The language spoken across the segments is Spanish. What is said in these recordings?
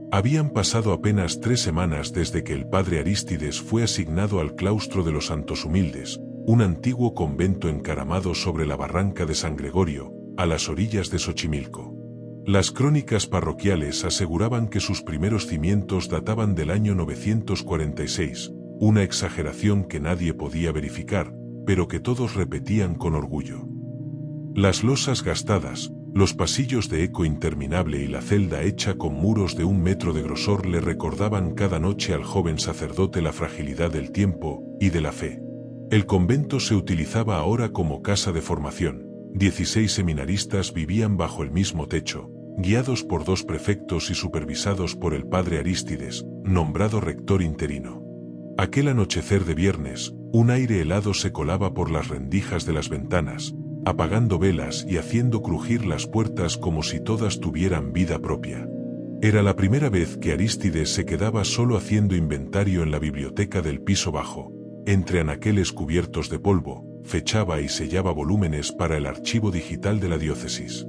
Habían pasado apenas 3 semanas desde que el padre Arístides fue asignado al claustro de los Santos Humildes, un antiguo convento encaramado sobre la barranca de San Gregorio, a las orillas de Xochimilco. Las crónicas parroquiales aseguraban que sus primeros cimientos databan del año 946, una exageración que nadie podía verificar, pero que todos repetían con orgullo. Las losas gastadas, los pasillos de eco interminable y la celda hecha con muros de 1 metro de grosor le recordaban cada noche al joven sacerdote la fragilidad del tiempo y de la fe. El convento se utilizaba ahora como casa de formación. 16 seminaristas vivían bajo el mismo techo, guiados por 2 prefectos y supervisados por el padre Arístides, nombrado rector interino. Aquel anochecer de viernes, un aire helado se colaba por las rendijas de las ventanas, apagando velas y haciendo crujir las puertas como si todas tuvieran vida propia. Era la primera vez que Arístides se quedaba solo haciendo inventario en la biblioteca del piso bajo. Entre anaqueles cubiertos de polvo, fechaba y sellaba volúmenes para el archivo digital de la diócesis.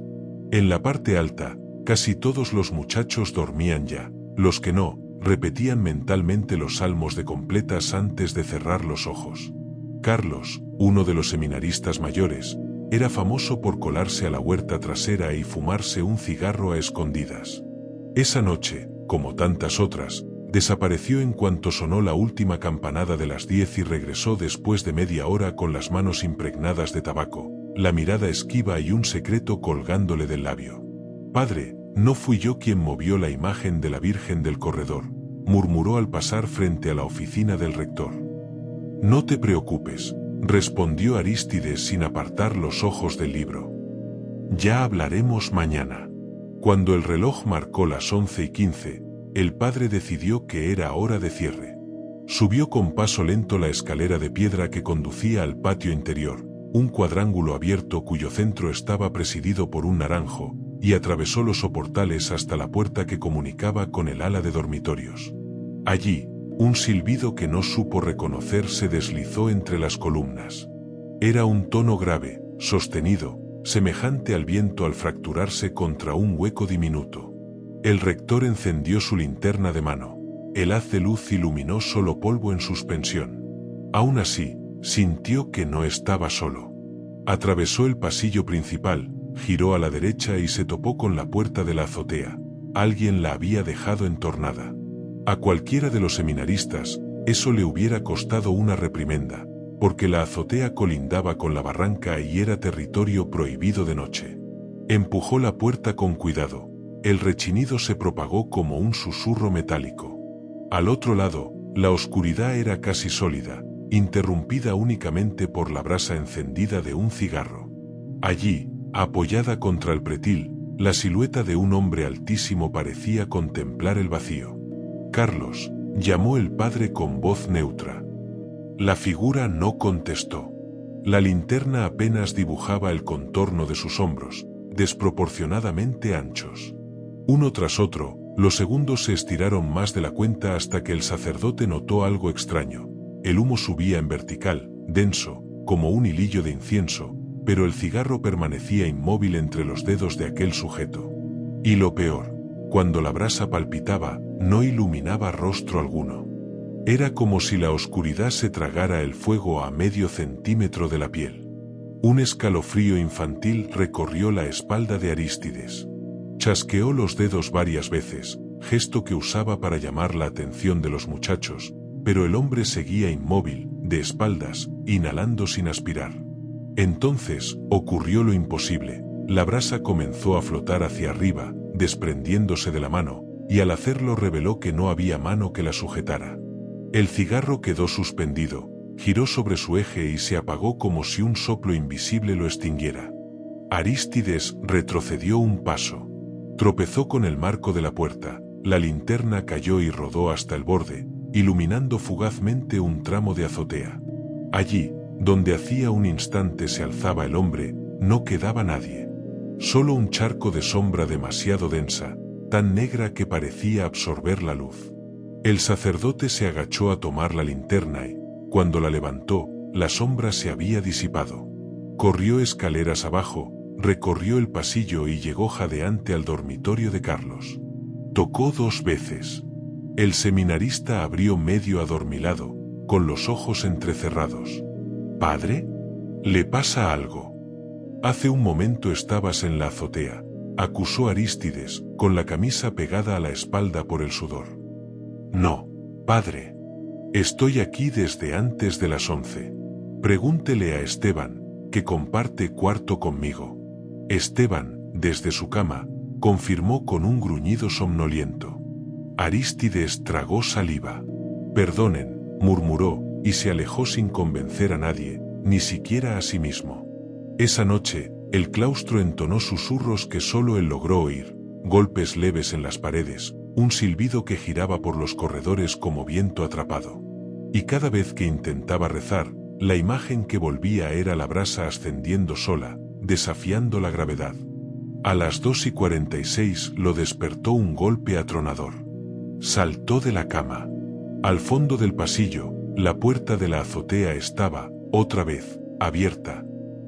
En la parte alta, casi todos los muchachos dormían ya. Los que no, repetían mentalmente los salmos de completas antes de cerrar los ojos. Carlos, uno de los seminaristas mayores, era famoso por colarse a la huerta trasera y fumarse un cigarro a escondidas. Esa noche, como tantas otras, desapareció en cuanto sonó la última campanada de las 10 y regresó después de media hora con las manos impregnadas de tabaco, la mirada esquiva y un secreto colgándole del labio. «Padre, no fui yo quien movió la imagen de la Virgen del corredor», murmuró al pasar frente a la oficina del rector. «No te preocupes», respondió Arístides sin apartar los ojos del libro. «Ya hablaremos mañana». Cuando el reloj marcó las 11:15, el padre decidió que era hora de cierre. Subió con paso lento la escalera de piedra que conducía al patio interior, un cuadrángulo abierto cuyo centro estaba presidido por un naranjo, y atravesó los soportales hasta la puerta que comunicaba con el ala de dormitorios. Allí, un silbido que no supo reconocer se deslizó entre las columnas. Era un tono grave, sostenido, semejante al viento al fracturarse contra un hueco diminuto. El rector encendió su linterna de mano. El haz de luz iluminó solo polvo en suspensión. Aún así, sintió que no estaba solo. Atravesó el pasillo principal, giró a la derecha y se topó con la puerta de la azotea. Alguien la había dejado entornada. A cualquiera de los seminaristas, eso le hubiera costado una reprimenda, porque la azotea colindaba con la barranca y era territorio prohibido de noche. Empujó la puerta con cuidado. El rechinido se propagó como un susurro metálico. Al otro lado, la oscuridad era casi sólida, interrumpida únicamente por la brasa encendida de un cigarro. Allí, apoyada contra el pretil, la silueta de un hombre altísimo parecía contemplar el vacío. «Carlos», llamó el padre con voz neutra. La figura no contestó. La linterna apenas dibujaba el contorno de sus hombros, desproporcionadamente anchos. Uno tras otro, los segundos se estiraron más de la cuenta hasta que el sacerdote notó algo extraño. El humo subía en vertical, denso, como un hilillo de incienso, pero el cigarro permanecía inmóvil entre los dedos de aquel sujeto. Y lo peor, cuando la brasa palpitaba, no iluminaba rostro alguno. Era como si la oscuridad se tragara el fuego a medio centímetro de la piel. Un escalofrío infantil recorrió la espalda de Arístides. Chasqueó los dedos varias veces, gesto que usaba para llamar la atención de los muchachos, pero el hombre seguía inmóvil, de espaldas, inhalando sin aspirar. Entonces, ocurrió lo imposible. La brasa comenzó a flotar hacia arriba, desprendiéndose de la mano, y al hacerlo reveló que no había mano que la sujetara. El cigarro quedó suspendido, giró sobre su eje y se apagó como si un soplo invisible lo extinguiera. Arístides retrocedió un paso. Tropezó con el marco de la puerta, la linterna cayó y rodó hasta el borde, iluminando fugazmente un tramo de azotea. Allí, donde hacía un instante se alzaba el hombre, no quedaba nadie. Solo un charco de sombra demasiado densa, tan negra que parecía absorber la luz. El sacerdote se agachó a tomar la linterna y, cuando la levantó, la sombra se había disipado. Corrió escaleras abajo, recorrió el pasillo y llegó jadeante al dormitorio de Carlos. Tocó 2 veces. El seminarista abrió medio adormilado, con los ojos entrecerrados. «¿Padre? ¿Le pasa algo?» «Hace un momento estabas en la azotea», acusó Arístides, con la camisa pegada a la espalda por el sudor. «No, padre. Estoy aquí desde antes de las 11. Pregúntele a Esteban, que comparte cuarto conmigo». Esteban, desde su cama, confirmó con un gruñido somnoliento. Arístides tragó saliva. «Perdonen», murmuró, y se alejó sin convencer a nadie, ni siquiera a sí mismo. Esa noche, el claustro entonó susurros que solo él logró oír, golpes leves en las paredes, un silbido que giraba por los corredores como viento atrapado. Y cada vez que intentaba rezar, la imagen que volvía era la brasa ascendiendo sola, desafiando la gravedad. A las 2:46 lo despertó un golpe atronador. Saltó de la cama. Al fondo del pasillo, la puerta de la azotea estaba, otra vez, abierta.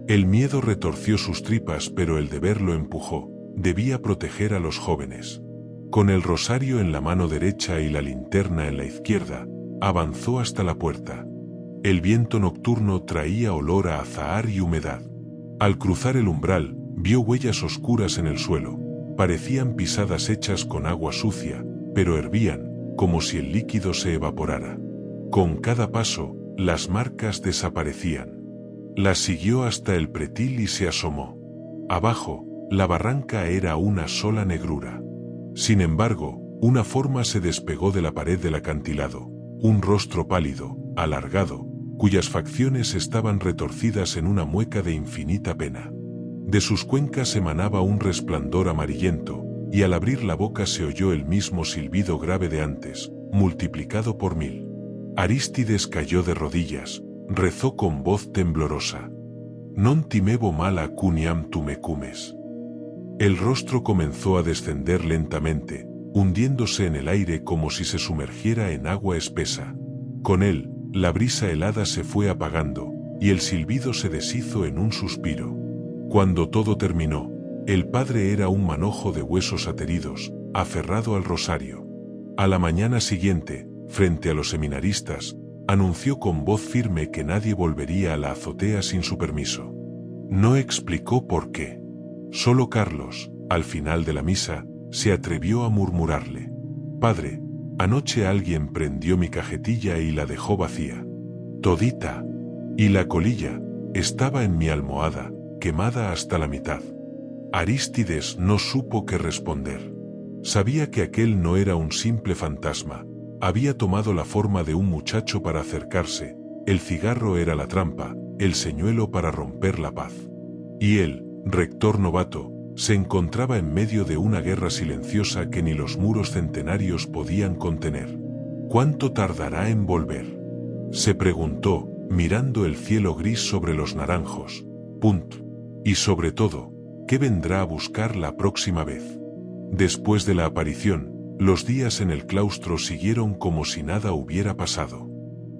El miedo retorció sus tripas, pero el deber lo empujó. Debía proteger a los jóvenes. Con el rosario en la mano derecha y la linterna en la izquierda, avanzó hasta la puerta. El viento nocturno traía olor a azahar y humedad. Al cruzar el umbral, vio huellas oscuras en el suelo. Parecían pisadas hechas con agua sucia, pero hervían, como si el líquido se evaporara. Con cada paso, las marcas desaparecían. Las siguió hasta el pretil y se asomó. Abajo, la barranca era una sola negrura. Sin embargo, una forma se despegó de la pared del acantilado, un rostro pálido, alargado, cuyas facciones estaban retorcidas en una mueca de infinita pena. De sus cuencas emanaba un resplandor amarillento, y al abrir la boca se oyó el mismo silbido grave de antes, multiplicado por 1000. Arístides cayó de rodillas, rezó con voz temblorosa. «Non timevo mala cuniam tu me cumes». El rostro comenzó a descender lentamente, hundiéndose en el aire como si se sumergiera en agua espesa. Con él, la brisa helada se fue apagando, y el silbido se deshizo en un suspiro. Cuando todo terminó, el padre era un manojo de huesos ateridos, aferrado al rosario. A la mañana siguiente, frente a los seminaristas, anunció con voz firme que nadie volvería a la azotea sin su permiso. No explicó por qué. Solo Carlos, al final de la misa, se atrevió a murmurarle: «Padre, anoche alguien prendió mi cajetilla y la dejó vacía. Todita. Y la colilla estaba en mi almohada, quemada hasta la mitad». Arístides no supo qué responder. Sabía que aquel no era un simple fantasma. Había tomado la forma de un muchacho para acercarse. El cigarro era la trampa, el señuelo para romper la paz. Y él, rector novato, se encontraba en medio de una guerra silenciosa que ni los muros centenarios podían contener. «¿Cuánto tardará en volver?», se preguntó, mirando el cielo gris sobre los naranjos. Y sobre todo, ¿qué vendrá a buscar la próxima vez? Después de la aparición, los días en el claustro siguieron como si nada hubiera pasado.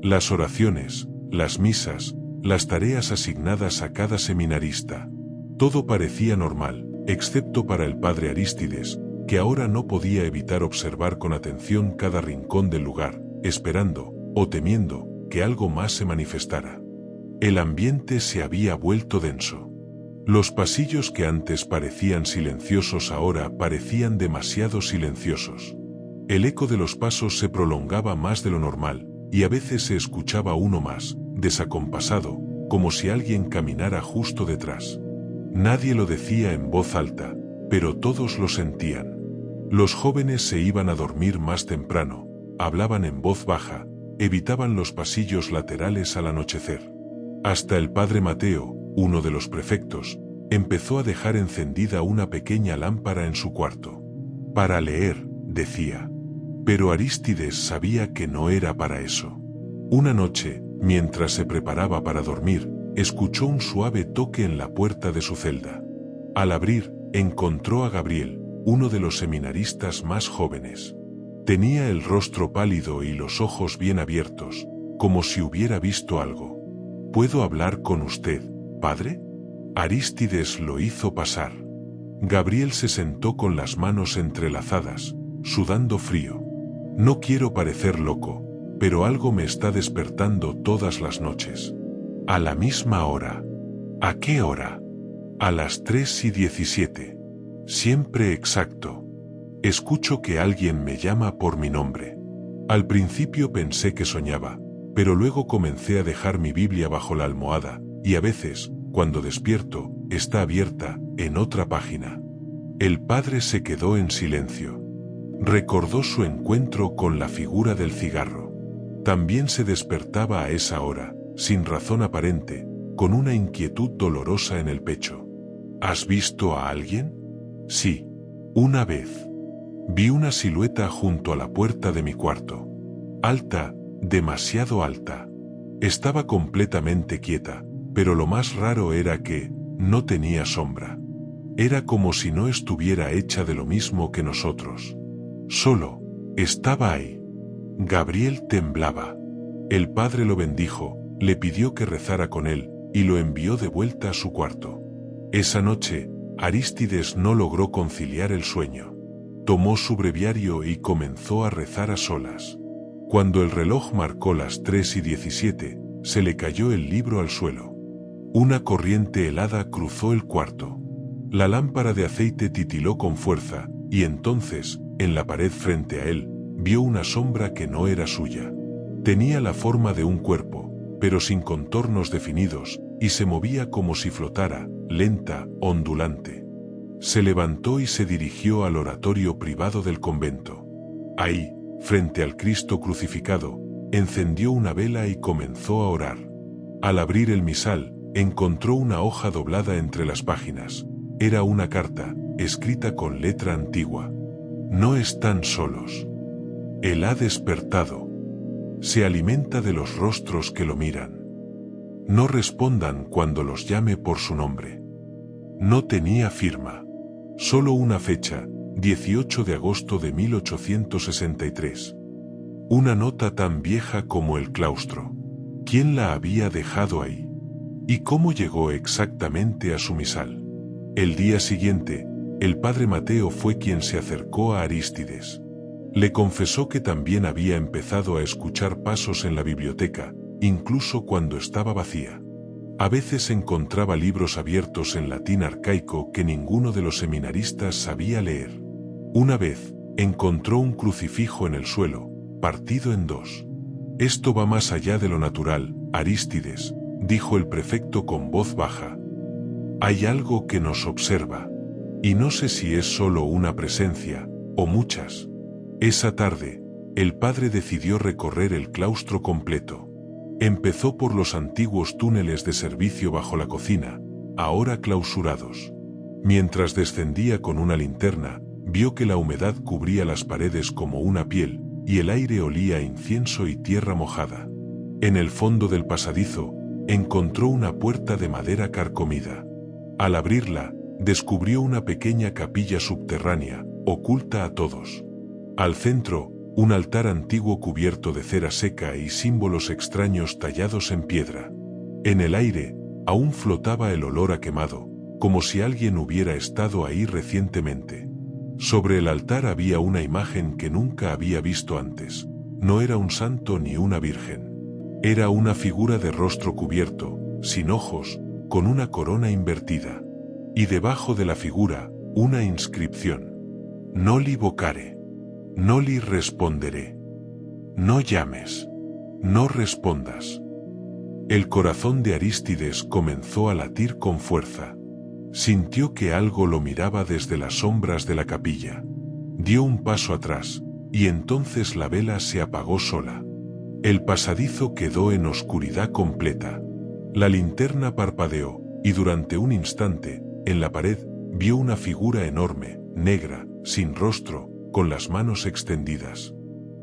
Las oraciones, las misas, las tareas asignadas a cada seminarista. Todo parecía normal, excepto para el padre Arístides, que ahora no podía evitar observar con atención cada rincón del lugar, esperando, o temiendo, que algo más se manifestara. El ambiente se había vuelto denso. Los pasillos que antes parecían silenciosos ahora parecían demasiado silenciosos. El eco de los pasos se prolongaba más de lo normal, y a veces se escuchaba uno más, desacompasado, como si alguien caminara justo detrás. Nadie lo decía en voz alta, pero todos lo sentían. Los jóvenes se iban a dormir más temprano, hablaban en voz baja, evitaban los pasillos laterales al anochecer. Hasta el padre Mateo, uno de los prefectos, empezó a dejar encendida una pequeña lámpara en su cuarto. «Para leer», decía. Pero Arístides sabía que no era para eso. Una noche, mientras se preparaba para dormir, escuchó un suave toque en la puerta de su celda. Al abrir, encontró a Gabriel, uno de los seminaristas más jóvenes. Tenía el rostro pálido y los ojos bien abiertos, como si hubiera visto algo. «¿Puedo hablar con usted, padre?». Arístides lo hizo pasar. Gabriel se sentó con las manos entrelazadas, sudando frío. No quiero parecer loco, pero algo me está despertando todas las noches. A la misma hora. ¿A qué hora? A las 3:17. Siempre exacto. Escucho que alguien me llama por mi nombre. Al principio pensé que soñaba, pero luego comencé a dejar mi Biblia bajo la almohada, y a veces, cuando despierto, está abierta, en otra página. El padre se quedó en silencio. Recordó su encuentro con la figura del cigarro. También se despertaba a esa hora, sin razón aparente, con una inquietud dolorosa en el pecho. ¿Has visto a alguien? Sí, una vez. Vi una silueta junto a la puerta de mi cuarto. Alta, demasiado alta. Estaba completamente quieta, pero lo más raro era que no tenía sombra. Era como si no estuviera hecha de lo mismo que nosotros. Solo estaba ahí. Gabriel temblaba. El padre lo bendijo, le pidió que rezara con él, y lo envió de vuelta a su cuarto. Esa noche, Arístides no logró conciliar el sueño. Tomó su breviario y comenzó a rezar a solas. Cuando el reloj marcó las 3:17, se le cayó el libro al suelo. Una corriente helada cruzó el cuarto. La lámpara de aceite titiló con fuerza, y entonces, en la pared frente a él, vio una sombra que no era suya. Tenía la forma de un cuerpo, pero sin contornos definidos, y se movía como si flotara, lenta, ondulante. Se levantó y se dirigió al oratorio privado del convento. Ahí, frente al Cristo crucificado, encendió una vela y comenzó a orar. Al abrir el misal, encontró una hoja doblada entre las páginas. Era una carta, escrita con letra antigua. No están solos. Él ha despertado. Se alimenta de los rostros que lo miran. No respondan cuando los llame por su nombre. No tenía firma. Solo una fecha, 18 de agosto de 1863. Una nota tan vieja como el claustro. ¿Quién la había dejado ahí? ¿Y cómo llegó exactamente a su misal? El día siguiente, el padre Mateo fue quien se acercó a Arístides. Le confesó que también había empezado a escuchar pasos en la biblioteca, incluso cuando estaba vacía. A veces encontraba libros abiertos en latín arcaico que ninguno de los seminaristas sabía leer. Una vez, encontró un crucifijo en el suelo, partido en dos. Esto va más allá de lo natural, Arístides, dijo el prefecto con voz baja. Hay algo que nos observa. Y no sé si es solo una presencia, o muchas. Esa tarde, el padre decidió recorrer el claustro completo. Empezó por los antiguos túneles de servicio bajo la cocina, ahora clausurados. Mientras descendía con una linterna, vio que la humedad cubría las paredes como una piel, y el aire olía a incienso y tierra mojada. En el fondo del pasadizo, encontró una puerta de madera carcomida. Al abrirla, descubrió una pequeña capilla subterránea, oculta a todos. Al centro, un altar antiguo cubierto de cera seca y símbolos extraños tallados en piedra. En el aire, aún flotaba el olor a quemado, como si alguien hubiera estado ahí recientemente. Sobre el altar había una imagen que nunca había visto antes. No era un santo ni una virgen. Era una figura de rostro cubierto, sin ojos, con una corona invertida. Y debajo de la figura, una inscripción. Noli vocare. Noli responderé. No llames. No respondas. El corazón de Arístides comenzó a latir con fuerza. Sintió que algo lo miraba desde las sombras de la capilla. Dio un paso atrás, y entonces la vela se apagó sola. El pasadizo quedó en oscuridad completa. La linterna parpadeó, y durante un instante, en la pared, vio una figura enorme, negra, sin rostro, con las manos extendidas.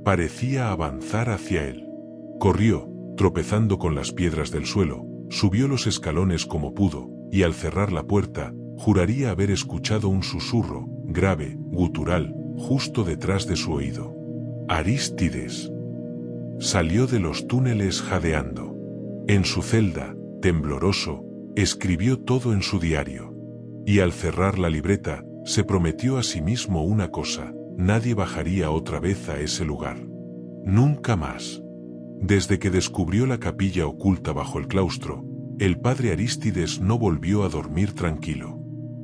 Parecía avanzar hacia él. Corrió, tropezando con las piedras del suelo, subió los escalones como pudo, y al cerrar la puerta, juraría haber escuchado un susurro, grave, gutural, justo detrás de su oído. Arístides. Salió de los túneles jadeando. En su celda, tembloroso, escribió todo en su diario. Y al cerrar la libreta, se prometió a sí mismo una cosa: nadie bajaría otra vez a ese lugar. Nunca más. Desde que descubrió la capilla oculta bajo el claustro, el padre Arístides no volvió a dormir tranquilo.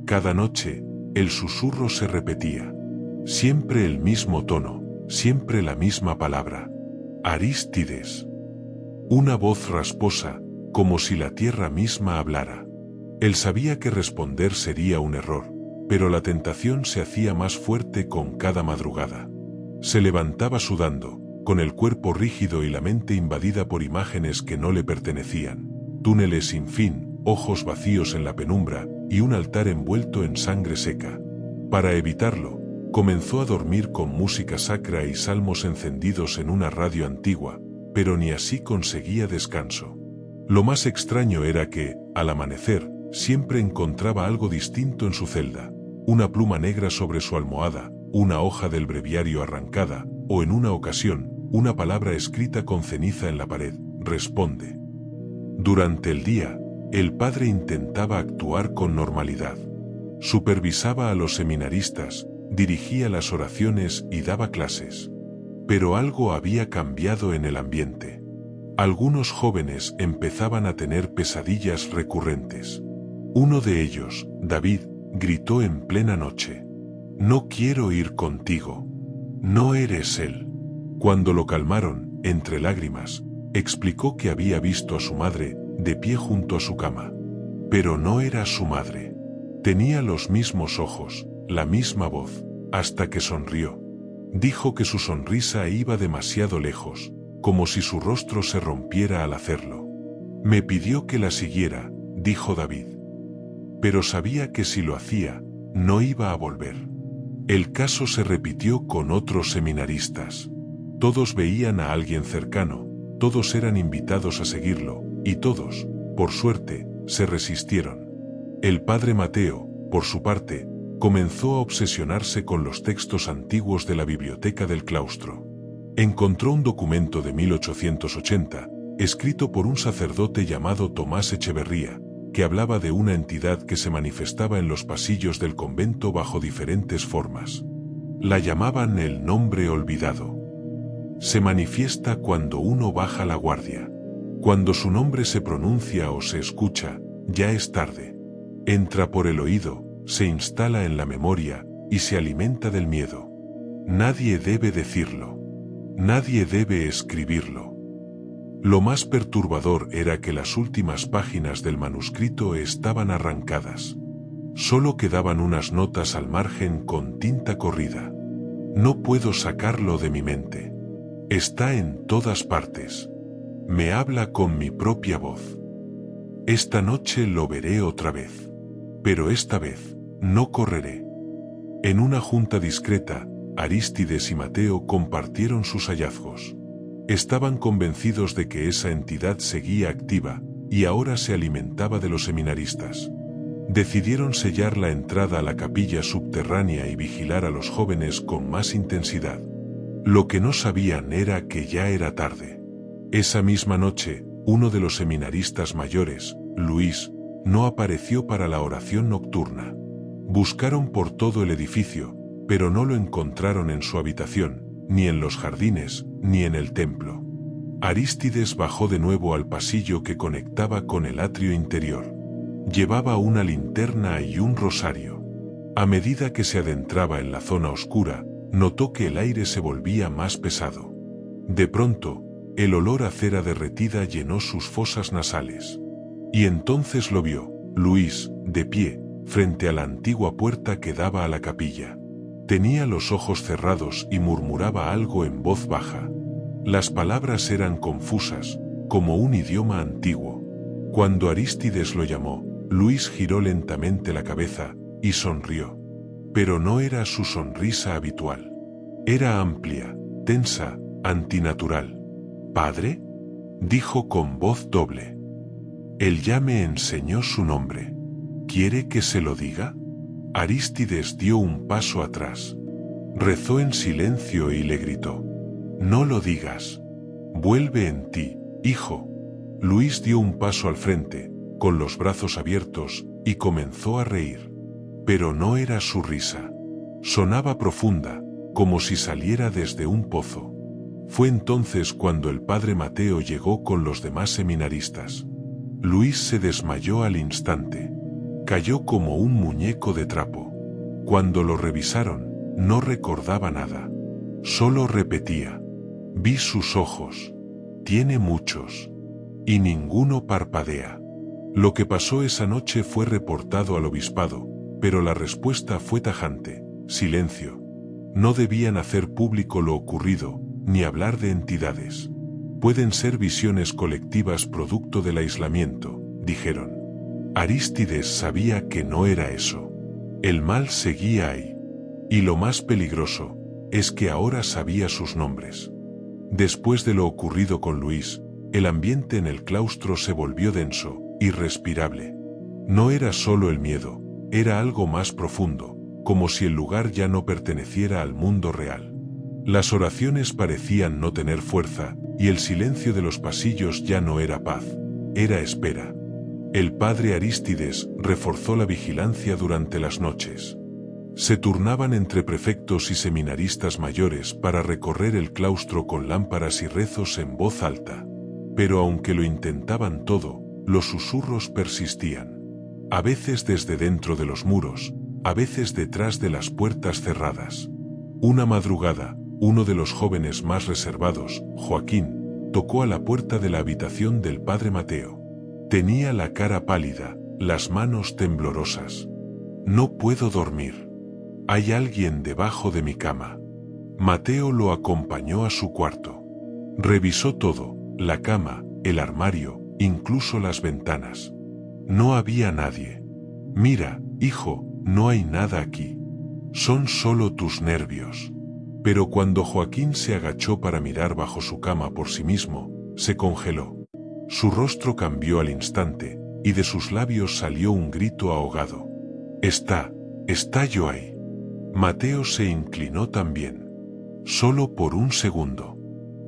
Cada noche, el susurro se repetía. Siempre el mismo tono, siempre la misma palabra. Arístides. Una voz rasposa, como si la tierra misma hablara. Él sabía que responder sería un error, pero la tentación se hacía más fuerte con cada madrugada. Se levantaba sudando, con el cuerpo rígido y la mente invadida por imágenes que no le pertenecían. Túneles sin fin, ojos vacíos en la penumbra y un altar envuelto en sangre seca. Para evitarlo, comenzó a dormir con música sacra y salmos encendidos en una radio antigua, pero ni así conseguía descanso. Lo más extraño era que, al amanecer, siempre encontraba algo distinto en su celda: una pluma negra sobre su almohada, una hoja del breviario arrancada, o en una ocasión, una palabra escrita con ceniza en la pared: responde. Durante el día, el padre intentaba actuar con normalidad. Supervisaba a los seminaristas, dirigía las oraciones y daba clases. Pero algo había cambiado en el ambiente. Algunos jóvenes empezaban a tener pesadillas recurrentes. Uno de ellos, David, gritó en plena noche: «No quiero ir contigo. No eres él». Cuando lo calmaron, entre lágrimas, explicó que había visto a su madre, de pie junto a su cama. Pero no era su madre. Tenía los mismos ojos, la misma voz, hasta que sonrió. Dijo que su sonrisa iba demasiado lejos, como si su rostro se rompiera al hacerlo. «Me pidió que la siguiera», dijo David. Pero sabía que si lo hacía, no iba a volver. El caso se repitió con otros seminaristas. Todos veían a alguien cercano, todos eran invitados a seguirlo, y todos, por suerte, se resistieron. El padre Mateo, por su parte, comenzó a obsesionarse con los textos antiguos de la biblioteca del claustro. Encontró un documento de 1880, escrito por un sacerdote llamado Tomás Echeverría, que hablaba de una entidad que se manifestaba en los pasillos del convento bajo diferentes formas. La llamaban el nombre olvidado. Se manifiesta cuando uno baja la guardia. Cuando su nombre se pronuncia o se escucha, ya es tarde. Entra por el oído, se instala en la memoria y se alimenta del miedo. Nadie debe decirlo. Nadie debe escribirlo. Lo más perturbador era que las últimas páginas del manuscrito estaban arrancadas. Solo quedaban unas notas al margen con tinta corrida. No puedo sacarlo de mi mente. Está en todas partes. Me habla con mi propia voz. Esta noche lo veré otra vez. Pero esta vez, no correré. En una junta discreta, Arístides y Mateo compartieron sus hallazgos. Estaban convencidos de que esa entidad seguía activa, y ahora se alimentaba de los seminaristas. Decidieron sellar la entrada a la capilla subterránea y vigilar a los jóvenes con más intensidad. Lo que no sabían era que ya era tarde. Esa misma noche, uno de los seminaristas mayores, Luis, no apareció para la oración nocturna. Buscaron por todo el edificio, pero no lo encontraron en su habitación, ni en los jardines, ni en el templo. Arístides bajó de nuevo al pasillo que conectaba con el atrio interior. Llevaba una linterna y un rosario. A medida que se adentraba en la zona oscura, notó que el aire se volvía más pesado. De pronto, el olor a cera derretida llenó sus fosas nasales. Y entonces lo vio, Luis, de pie, frente a la antigua puerta que daba a la capilla. Tenía los ojos cerrados y murmuraba algo en voz baja. Las palabras eran confusas, como un idioma antiguo. Cuando Arístides lo llamó, Luis giró lentamente la cabeza y sonrió. Pero no era su sonrisa habitual. Era amplia, tensa, antinatural. «¿Padre?», dijo con voz doble. «Él ya me enseñó su nombre. ¿Quiere que se lo diga?». Arístides dio un paso atrás. Rezó en silencio y le gritó: «No lo digas. Vuelve en ti, hijo». Luis dio un paso al frente, con los brazos abiertos, y comenzó a reír. Pero no era su risa. Sonaba profunda, como si saliera desde un pozo. Fue entonces cuando el padre Mateo llegó con los demás seminaristas. Luis se desmayó al instante. Cayó como un muñeco de trapo. Cuando lo revisaron, no recordaba nada. Solo repetía: vi sus ojos. Tiene muchos. Y ninguno parpadea. Lo que pasó esa noche fue reportado al obispado, pero la respuesta fue tajante: silencio. No debían hacer público lo ocurrido, ni hablar de entidades. Pueden ser visiones colectivas producto del aislamiento, dijeron. Arístides sabía que no era eso. El mal seguía ahí. Y lo más peligroso es que ahora sabía sus nombres. Después de lo ocurrido con Luis, el ambiente en el claustro se volvió denso, irrespirable. No era solo el miedo, era algo más profundo, como si el lugar ya no perteneciera al mundo real. Las oraciones parecían no tener fuerza, y el silencio de los pasillos ya no era paz, era espera. El padre Arístides reforzó la vigilancia durante las noches. Se turnaban entre prefectos y seminaristas mayores para recorrer el claustro con lámparas y rezos en voz alta. Pero aunque lo intentaban todo, los susurros persistían. A veces desde dentro de los muros, a veces detrás de las puertas cerradas. Una madrugada, uno de los jóvenes más reservados, Joaquín, tocó a la puerta de la habitación del padre Mateo. Tenía la cara pálida, las manos temblorosas. No puedo dormir. Hay alguien debajo de mi cama. Mateo lo acompañó a su cuarto. Revisó todo, la cama, el armario, incluso las ventanas. No había nadie. Mira, hijo, no hay nada aquí. Son solo tus nervios. Pero cuando Joaquín se agachó para mirar bajo su cama por sí mismo, se congeló. Su rostro cambió al instante, y de sus labios salió un grito ahogado. Está yo ahí. Mateo se inclinó también. Solo por un segundo.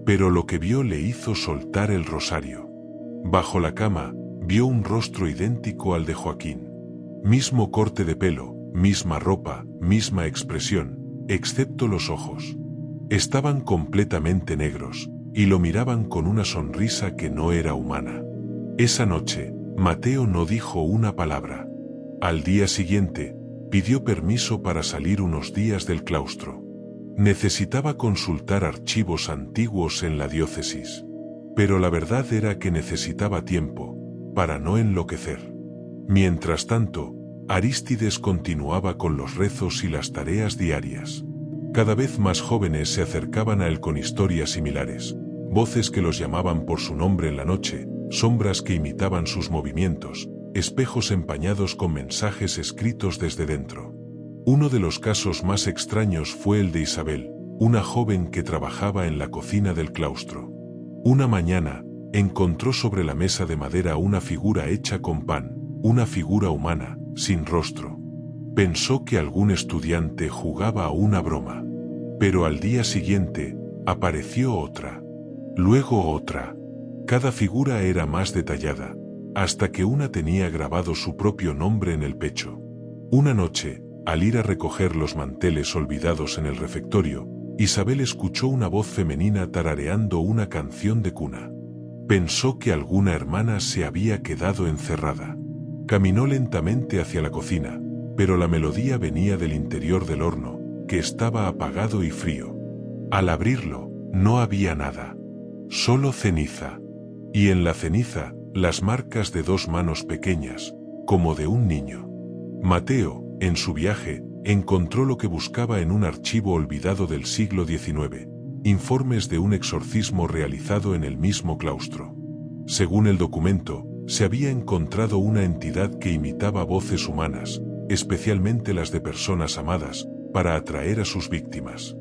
Pero lo que vio le hizo soltar el rosario. Bajo la cama, vio un rostro idéntico al de Joaquín. Mismo corte de pelo, misma ropa, misma expresión, excepto los ojos. Estaban completamente negros, y lo miraban con una sonrisa que no era humana. Esa noche, Mateo no dijo una palabra. Al día siguiente, pidió permiso para salir unos días del claustro. Necesitaba consultar archivos antiguos en la diócesis. Pero la verdad era que necesitaba tiempo, para no enloquecer. Mientras tanto, Arístides continuaba con los rezos y las tareas diarias. Cada vez más jóvenes se acercaban a él con historias similares, voces que los llamaban por su nombre en la noche, sombras que imitaban sus movimientos, espejos empañados con mensajes escritos desde dentro. Uno de los casos más extraños fue el de Isabel, una joven que trabajaba en la cocina del claustro. Una mañana, encontró sobre la mesa de madera una figura hecha con pan, una figura humana, sin rostro. Pensó que algún estudiante jugaba a una broma. Pero al día siguiente, apareció otra. Luego otra. Cada figura era más detallada, hasta que una tenía grabado su propio nombre en el pecho. Una noche, al ir a recoger los manteles olvidados en el refectorio, Isabel escuchó una voz femenina tarareando una canción de cuna. Pensó que alguna hermana se había quedado encerrada. Caminó lentamente hacia la cocina, pero la melodía venía del interior del horno, que estaba apagado y frío. Al abrirlo, no había nada. Solo ceniza. Y en la ceniza, las marcas de dos manos pequeñas, como de un niño. Mateo, en su viaje, encontró lo que buscaba en un archivo olvidado del siglo XIX, informes de un exorcismo realizado en el mismo claustro. Según el documento, se había encontrado una entidad que imitaba voces humanas, especialmente las de personas amadas, para atraer a sus víctimas.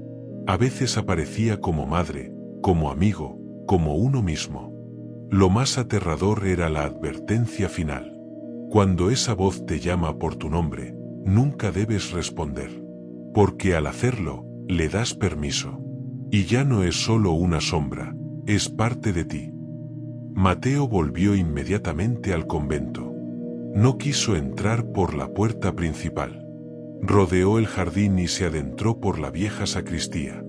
A veces aparecía como madre, como amigo, como uno mismo. Lo más aterrador era la advertencia final. Cuando esa voz te llama por tu nombre, nunca debes responder. Porque al hacerlo, le das permiso. Y ya no es solo una sombra, es parte de ti. Mateo volvió inmediatamente al convento. No quiso entrar por la puerta principal. Rodeó el jardín y se adentró por la vieja sacristía.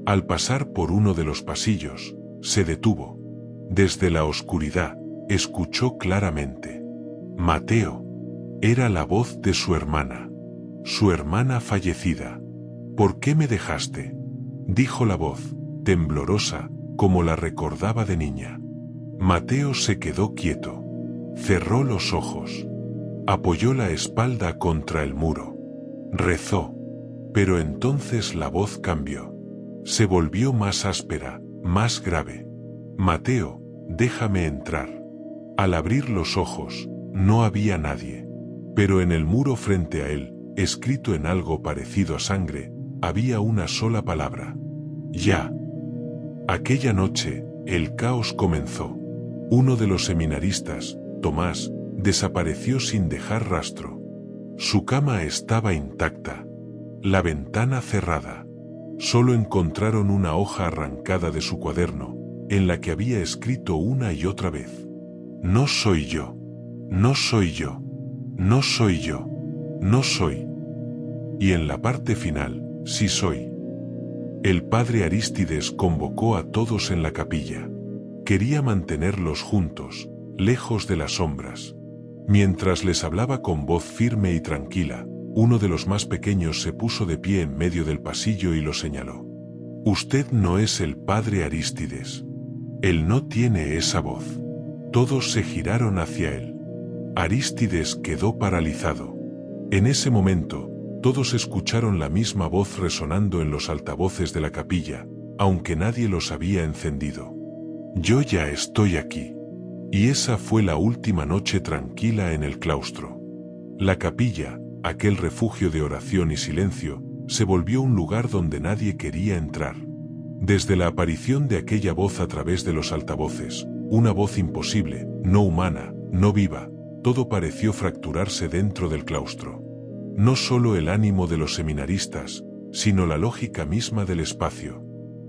Al pasar por uno de los pasillos, se detuvo. Desde la oscuridad, escuchó claramente. Mateo. Era la voz de su hermana fallecida. ¿Por qué me dejaste?, dijo la voz, temblorosa, como la recordaba de niña. Mateo se quedó quieto. Cerró los ojos. Apoyó la espalda contra el muro. Rezó. Pero entonces la voz cambió. Se volvió más áspera, más grave. Mateo, déjame entrar. Al abrir los ojos, no había nadie. Pero en el muro frente a él, escrito en algo parecido a sangre, había una sola palabra. Ya. Aquella noche, el caos comenzó. Uno de los seminaristas, Tomás, desapareció sin dejar rastro. Su cama estaba intacta. La ventana cerrada. Solo encontraron una hoja arrancada de su cuaderno, en la que había escrito una y otra vez: No soy yo. No soy yo. No soy yo. No soy. Y en la parte final, sí soy. El padre Arístides convocó a todos en la capilla. Quería mantenerlos juntos, lejos de las sombras. Mientras les hablaba con voz firme y tranquila, uno de los más pequeños se puso de pie en medio del pasillo y lo señaló. Usted no es el padre Arístides. Él no tiene esa voz. Todos se giraron hacia él. Arístides quedó paralizado. En ese momento, todos escucharon la misma voz resonando en los altavoces de la capilla, aunque nadie los había encendido. Yo ya estoy aquí. Y esa fue la última noche tranquila en el claustro. La capilla, aquel refugio de oración y silencio, se volvió un lugar donde nadie quería entrar. Desde la aparición de aquella voz a través de los altavoces, una voz imposible, no humana, no viva, todo pareció fracturarse dentro del claustro. No solo el ánimo de los seminaristas, sino la lógica misma del espacio.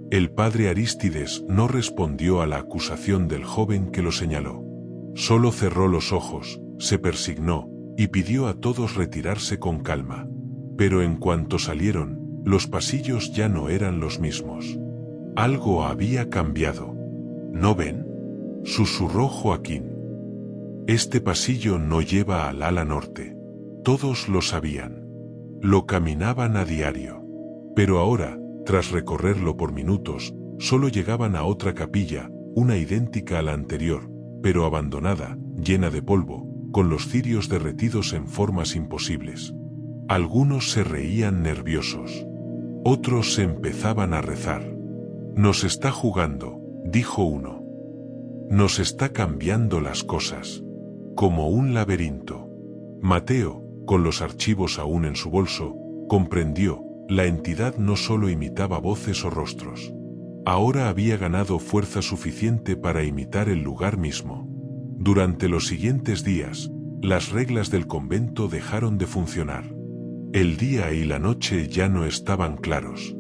El padre Arístides no respondió a la acusación del joven que lo señaló. Solo cerró los ojos, se persignó, y pidió a todos retirarse con calma. Pero en cuanto salieron, los pasillos ya no eran los mismos. Algo había cambiado. ¿No ven?, susurró Joaquín. Este pasillo no lleva al ala norte. Todos lo sabían. Lo caminaban a diario. Pero ahora, tras recorrerlo por minutos, solo llegaban a otra capilla, una idéntica a la anterior, pero abandonada, llena de polvo, con los cirios derretidos en formas imposibles. Algunos se reían nerviosos. Otros se empezaban a rezar. Nos está jugando, dijo uno. Nos está cambiando las cosas. Como un laberinto. Mateo, con los archivos aún en su bolso, comprendió. La entidad no solo imitaba voces o rostros. Ahora había ganado fuerza suficiente para imitar el lugar mismo. Durante los siguientes días, las reglas del convento dejaron de funcionar. El día y la noche ya no estaban claros.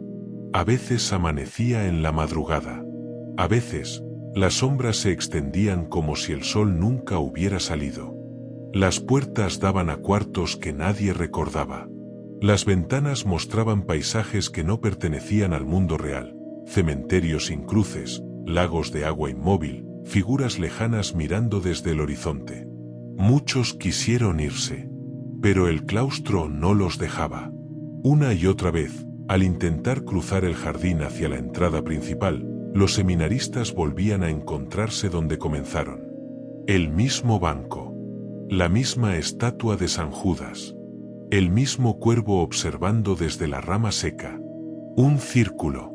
A veces amanecía en la madrugada. A veces, las sombras se extendían como si el sol nunca hubiera salido. Las puertas daban a cuartos que nadie recordaba. Las ventanas mostraban paisajes que no pertenecían al mundo real, cementerios sin cruces, lagos de agua inmóvil, figuras lejanas mirando desde el horizonte. Muchos quisieron irse, pero el claustro no los dejaba. Una y otra vez, al intentar cruzar el jardín hacia la entrada principal, los seminaristas volvían a encontrarse donde comenzaron. El mismo banco, la misma estatua de San Judas. El mismo cuervo observando desde la rama seca. Un círculo.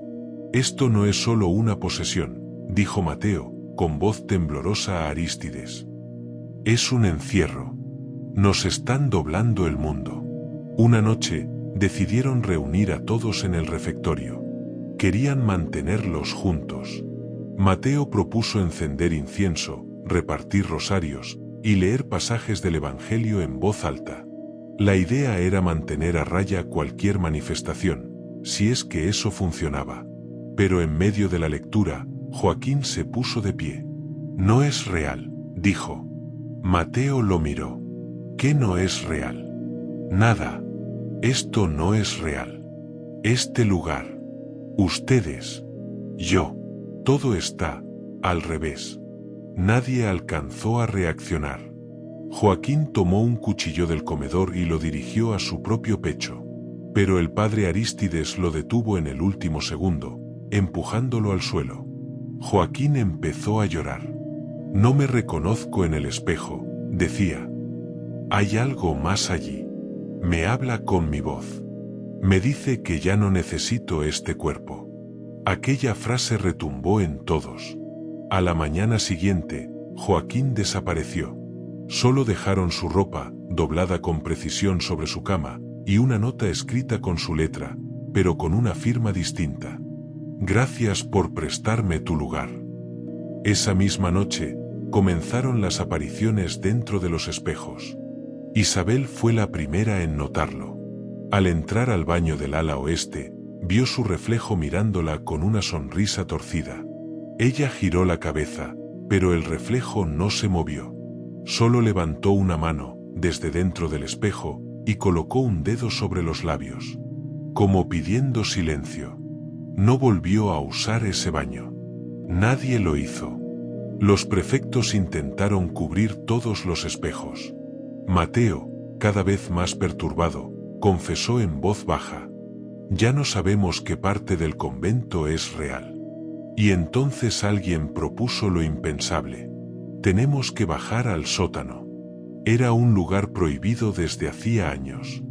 Esto no es solo una posesión, dijo Mateo, con voz temblorosa a Arístides. Es un encierro. Nos están doblando el mundo. Una noche, decidieron reunir a todos en el refectorio. Querían mantenerlos juntos. Mateo propuso encender incienso, repartir rosarios, y leer pasajes del Evangelio en voz alta. La idea era mantener a raya cualquier manifestación, si es que eso funcionaba. Pero en medio de la lectura, Joaquín se puso de pie. No es real, dijo. Mateo lo miró. ¿Qué no es real? Nada. Esto no es real. Este lugar, ustedes, yo, todo está al revés. Nadie alcanzó a reaccionar. Joaquín tomó un cuchillo del comedor y lo dirigió a su propio pecho. Pero el padre Arístides lo detuvo en el último segundo, empujándolo al suelo. Joaquín empezó a llorar. No me reconozco en el espejo, decía. Hay algo más allí. Me habla con mi voz. Me dice que ya no necesito este cuerpo. Aquella frase retumbó en todos. A la mañana siguiente, Joaquín desapareció. Solo dejaron su ropa, doblada con precisión sobre su cama, y una nota escrita con su letra, pero con una firma distinta. Gracias por prestarme tu lugar. Esa misma noche, comenzaron las apariciones dentro de los espejos. Isabel fue la primera en notarlo. Al entrar al baño del ala oeste, vio su reflejo mirándola con una sonrisa torcida. Ella giró la cabeza, pero el reflejo no se movió. Solo levantó una mano, desde dentro del espejo, y colocó un dedo sobre los labios, como pidiendo silencio. No volvió a usar ese baño. Nadie lo hizo. Los prefectos intentaron cubrir todos los espejos. Mateo, cada vez más perturbado, confesó en voz baja: ya no sabemos qué parte del convento es real. Y entonces alguien propuso lo impensable. Tenemos que bajar al sótano. Era un lugar prohibido desde hacía años.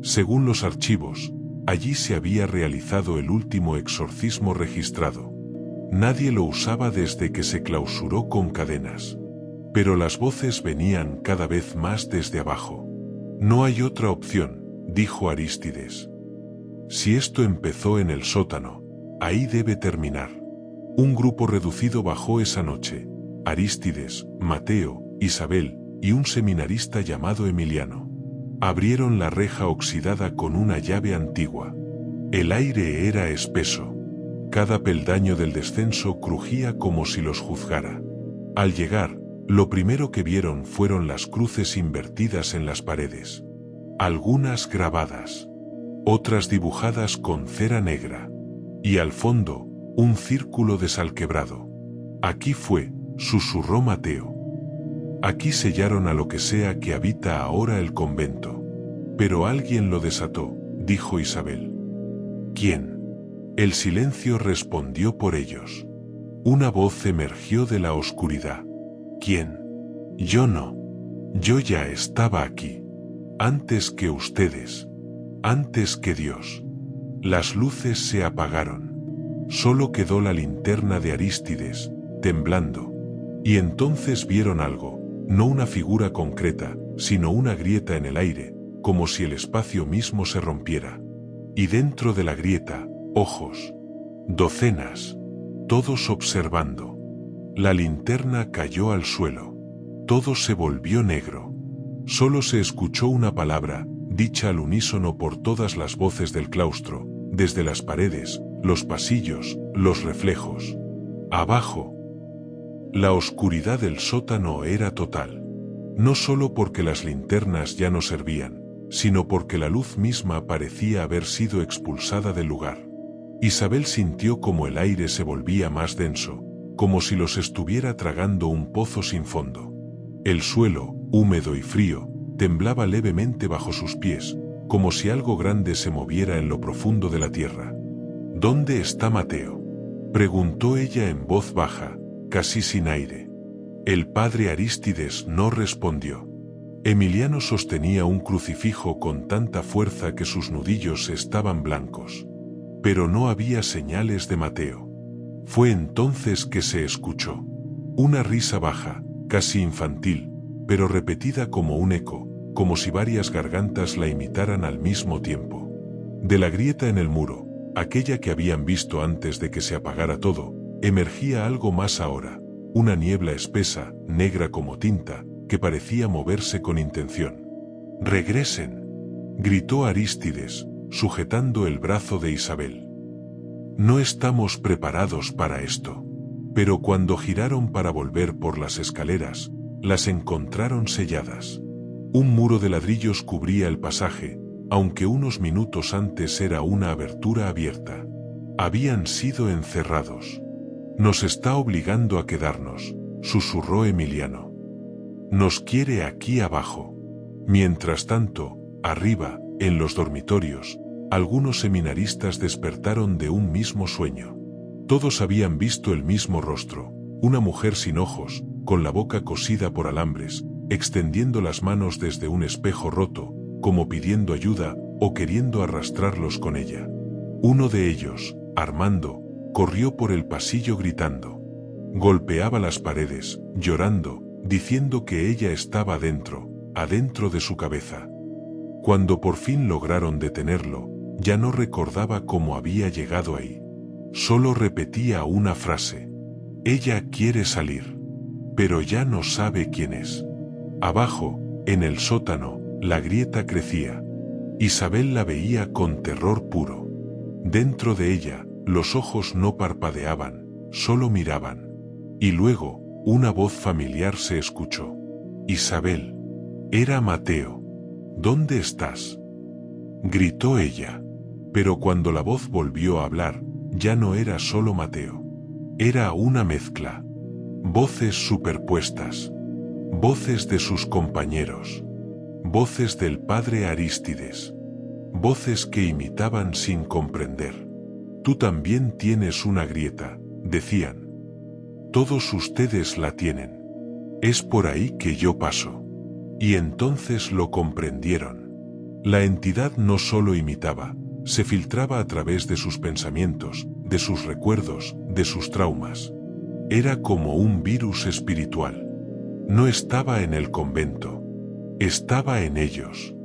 Según los archivos, allí se había realizado el último exorcismo registrado. Nadie lo usaba desde que se clausuró con cadenas. Pero las voces venían cada vez más desde abajo. No hay otra opción, dijo Arístides. Si esto empezó en el sótano, ahí debe terminar. Un grupo reducido bajó esa noche: Arístides, Mateo, Isabel y un seminarista llamado Emiliano. Abrieron la reja oxidada con una llave antigua. El aire era espeso. Cada peldaño del descenso crujía como si los juzgara. Al llegar, lo primero que vieron fueron las cruces invertidas en las paredes. Algunas grabadas, otras dibujadas con cera negra. Y al fondo, un círculo de sal quebrado. Aquí fue, susurró Mateo. Aquí sellaron a lo que sea que habita ahora el convento. Pero alguien lo desató, dijo Isabel. ¿Quién? El silencio respondió por ellos. Una voz emergió de la oscuridad. ¿Quién? Yo no. Yo ya estaba aquí. Antes que ustedes. Antes que Dios. Las luces se apagaron. Solo quedó la linterna de Arístides, temblando. Y entonces vieron algo, no una figura concreta, sino una grieta en el aire, como si el espacio mismo se rompiera. Y dentro de la grieta, ojos. Docenas. Todos observando. La linterna cayó al suelo. Todo se volvió negro. Solo se escuchó una palabra, dicha al unísono por todas las voces del claustro, desde las paredes, los pasillos, los reflejos. Abajo. La oscuridad del sótano era total. No solo porque las linternas ya no servían, sino porque la luz misma parecía haber sido expulsada del lugar. Isabel sintió como el aire se volvía más denso, como si los estuviera tragando un pozo sin fondo. El suelo, húmedo y frío, temblaba levemente bajo sus pies, como si algo grande se moviera en lo profundo de la tierra. ¿Dónde está Mateo?, preguntó ella en voz baja, casi sin aire. El padre Arístides no respondió. Emiliano sostenía un crucifijo con tanta fuerza que sus nudillos estaban blancos. Pero no había señales de Mateo. Fue entonces que se escuchó una risa baja, casi infantil, pero repetida como un eco, como si varias gargantas la imitaran al mismo tiempo. De la grieta en el muro, aquella que habían visto antes de que se apagara todo, emergía algo más ahora, una niebla espesa, negra como tinta, que parecía moverse con intención. «¡Regresen!», gritó Arístides, sujetando el brazo de Isabel. No estamos preparados para esto. Pero cuando giraron para volver por las escaleras, las encontraron selladas. Un muro de ladrillos cubría el pasaje, aunque unos minutos antes era una abertura abierta. Habían sido encerrados. Nos está obligando a quedarnos, susurró Emiliano. Nos quiere aquí abajo. Mientras tanto, arriba, en los dormitorios, algunos seminaristas despertaron de un mismo sueño. Todos habían visto el mismo rostro, una mujer sin ojos, con la boca cosida por alambres, extendiendo las manos desde un espejo roto, como pidiendo ayuda o queriendo arrastrarlos con ella. Uno de ellos, Armando, corrió por el pasillo gritando. Golpeaba las paredes, llorando, diciendo que ella estaba adentro de su cabeza. Cuando por fin lograron detenerlo, ya no recordaba cómo había llegado ahí. Solo repetía una frase. Ella quiere salir, pero ya no sabe quién es. Abajo, en el sótano, la grieta crecía. Isabel la veía con terror puro. Dentro de ella, los ojos no parpadeaban, solo miraban. Y luego, una voz familiar se escuchó. Isabel. Era Mateo. ¿Dónde estás? Gritó ella. Pero cuando la voz volvió a hablar, ya no era solo Mateo. Era una mezcla. Voces superpuestas. Voces de sus compañeros. Voces del padre Arístides. Voces que imitaban sin comprender. Tú también tienes una grieta, decían. Todos ustedes la tienen. Es por ahí que yo paso. Y entonces lo comprendieron. La entidad no solo imitaba, se filtraba a través de sus pensamientos, de sus recuerdos, de sus traumas. Era como un virus espiritual. No estaba en el convento. Estaba en ellos.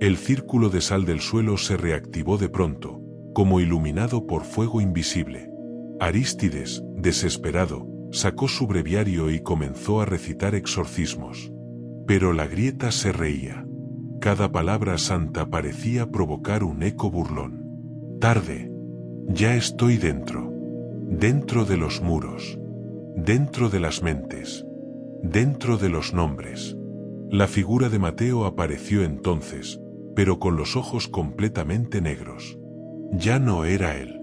El círculo de sal del suelo se reactivó de pronto, como iluminado por fuego invisible. Arístides, desesperado, sacó su breviario y comenzó a recitar exorcismos. Pero la grieta se reía. Cada palabra santa parecía provocar un eco burlón. Tarde. Ya estoy dentro. Dentro de los muros. Dentro de las mentes. Dentro de los nombres. La figura de Mateo apareció entonces, pero con los ojos completamente negros. Ya no era él.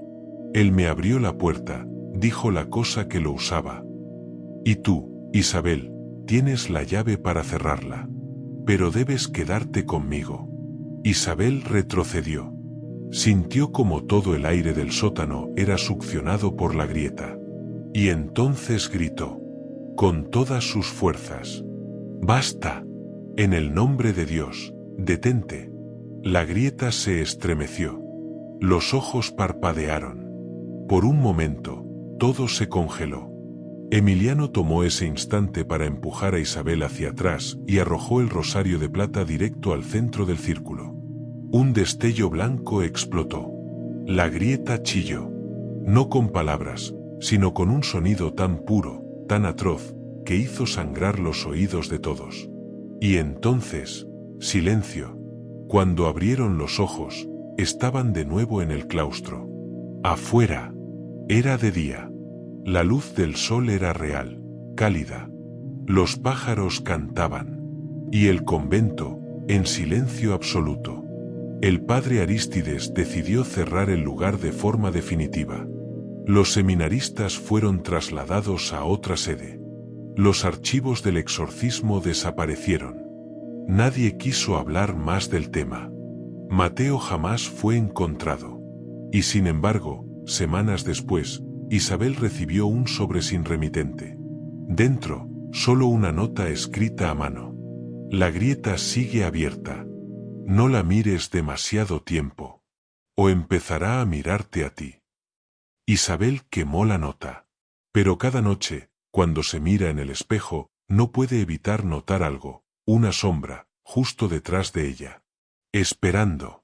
Él me abrió la puerta, dijo la cosa que lo usaba. Y tú, Isabel, tienes la llave para cerrarla. Pero debes quedarte conmigo. Isabel retrocedió. Sintió como todo el aire del sótano era succionado por la grieta. Y entonces gritó, con todas sus fuerzas. ¡Basta! En el nombre de Dios, detente. La grieta se estremeció. Los ojos parpadearon. Por un momento, todo se congeló. Emiliano tomó ese instante para empujar a Isabel hacia atrás y arrojó el rosario de plata directo al centro del círculo. Un destello blanco explotó. La grieta chilló. No con palabras, sino con un sonido tan puro, tan atroz, que hizo sangrar los oídos de todos. Y entonces, silencio. Cuando abrieron los ojos, estaban de nuevo en el claustro. Afuera. Era de día. La luz del sol era real, cálida. Los pájaros cantaban. Y el convento, en silencio absoluto. El padre Arístides decidió cerrar el lugar de forma definitiva. Los seminaristas fueron trasladados a otra sede. Los archivos del exorcismo desaparecieron. Nadie quiso hablar más del tema. Mateo jamás fue encontrado. Y sin embargo, semanas después, Isabel recibió un sobre sin remitente. Dentro, solo una nota escrita a mano. La grieta sigue abierta. No la mires demasiado tiempo. O empezará a mirarte a ti. Isabel quemó la nota. Pero cada noche, cuando se mira en el espejo, no puede evitar notar algo, una sombra, justo detrás de ella. Esperando.